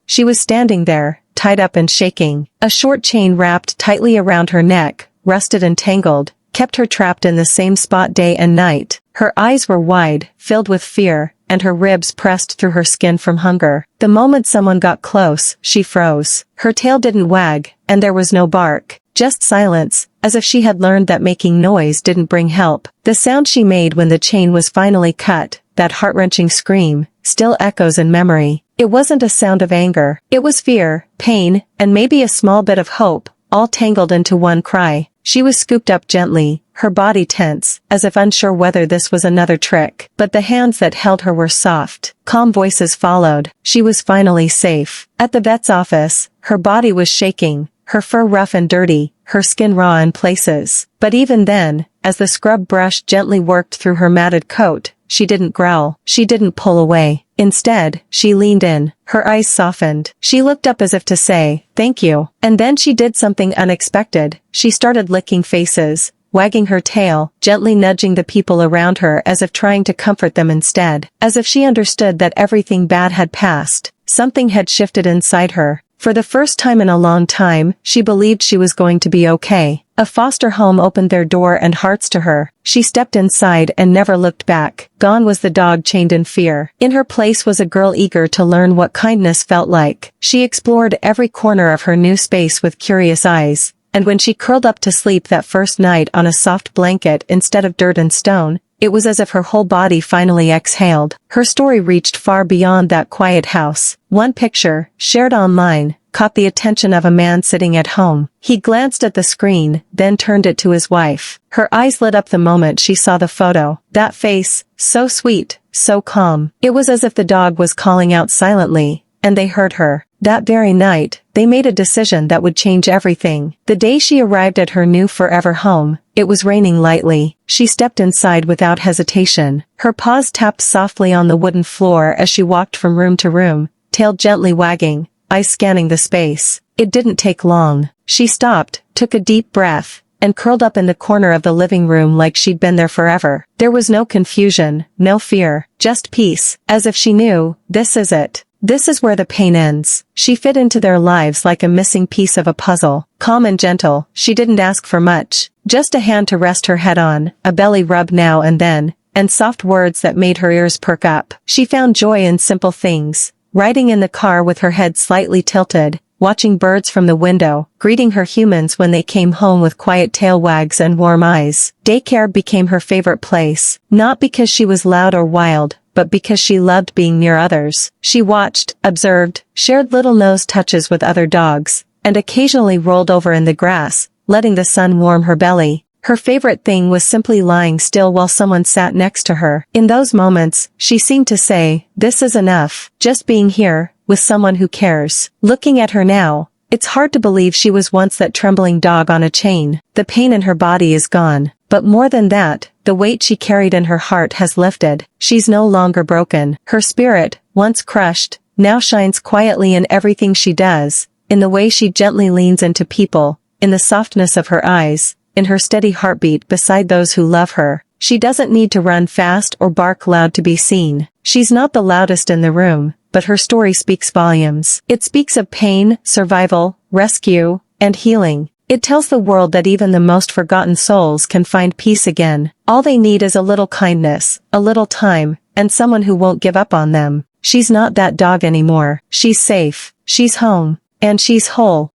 She was standing there, tied up and shaking. A short chain wrapped tightly around her neck, rusted and tangled, kept her trapped in the same spot day and night. Her eyes were wide, filled with fear, and her ribs pressed through her skin from hunger. The moment someone got close, she froze. Her tail didn't wag, and there was no bark. Just silence, as if she had learned that making noise didn't bring help. The sound she made when the chain was finally cut, that heart-wrenching scream, still echoes in memory. It wasn't a sound of anger. It was fear, pain, and maybe a small bit of hope, all tangled into one cry. She was scooped up gently, her body tense, as if unsure whether this was another trick. But the hands that held her were soft. Calm voices followed. She was finally safe. At the vet's office, her body was shaking, her fur rough and dirty, her skin raw in places. But even then, as the scrub brush gently worked through her matted coat, she didn't growl. She didn't pull away. Instead, she leaned in. Her eyes softened. She looked up as if to say, "Thank you." And then she did something unexpected. She started licking faces, wagging her tail, gently nudging the people around her as if trying to comfort them instead. As if she understood that everything bad had passed. Something had shifted inside her. For the first time in a long time, she believed she was going to be okay. A foster home opened their door and hearts to her. She stepped inside and never looked back. Gone was the dog chained in fear. In her place was a girl eager to learn what kindness felt like. She explored every corner of her new space with curious eyes. And when she curled up to sleep that first night on a soft blanket instead of dirt and stone, it was as if her whole body finally exhaled. Her story reached far beyond that quiet house. One picture, shared online, caught the attention of a man sitting at home. He glanced at the screen, then turned it to his wife. Her eyes lit up the moment she saw the photo. That face, so sweet, so calm. It was as if the dog was calling out silently, and they heard her. That very night, they made a decision that would change everything. The day she arrived at her new forever home, it was raining lightly. She stepped inside without hesitation. Her paws tapped softly on the wooden floor as she walked from room to room, tail gently wagging, eyes scanning the space. It didn't take long. She stopped, took a deep breath, and curled up in the corner of the living room like she'd been there forever. There was no confusion, no fear, just peace, as if she knew, this is it. This is where the pain ends. She fit into their lives like a missing piece of a puzzle. Calm and gentle, she didn't ask for much. Just a hand to rest her head on, a belly rub now and then, and soft words that made her ears perk up. She found joy in simple things. Riding in the car with her head slightly tilted, watching birds from the window, greeting her humans when they came home with quiet tail wags and warm eyes. Daycare became her favorite place, not because she was loud or wild, but because she loved being near others. She watched, observed, shared little nose touches with other dogs, and occasionally rolled over in the grass, letting the sun warm her belly. Her favorite thing was simply lying still while someone sat next to her. In those moments, she seemed to say, "This is enough, just being here, with someone who cares." Looking at her now, it's hard to believe she was once that trembling dog on a chain. The pain in her body is gone. But more than that, the weight she carried in her heart has lifted. She's no longer broken. Her spirit, once crushed, now shines quietly in everything she does, in the way she gently leans into people, in the softness of her eyes, in her steady heartbeat beside those who love her. She doesn't need to run fast or bark loud to be seen. She's not the loudest in the room, but her story speaks volumes. It speaks of pain, survival, rescue, and healing. It tells the world that even the most forgotten souls can find peace again. All they need is a little kindness, a little time, and someone who won't give up on them. She's not that dog anymore. She's safe, she's home, and she's whole.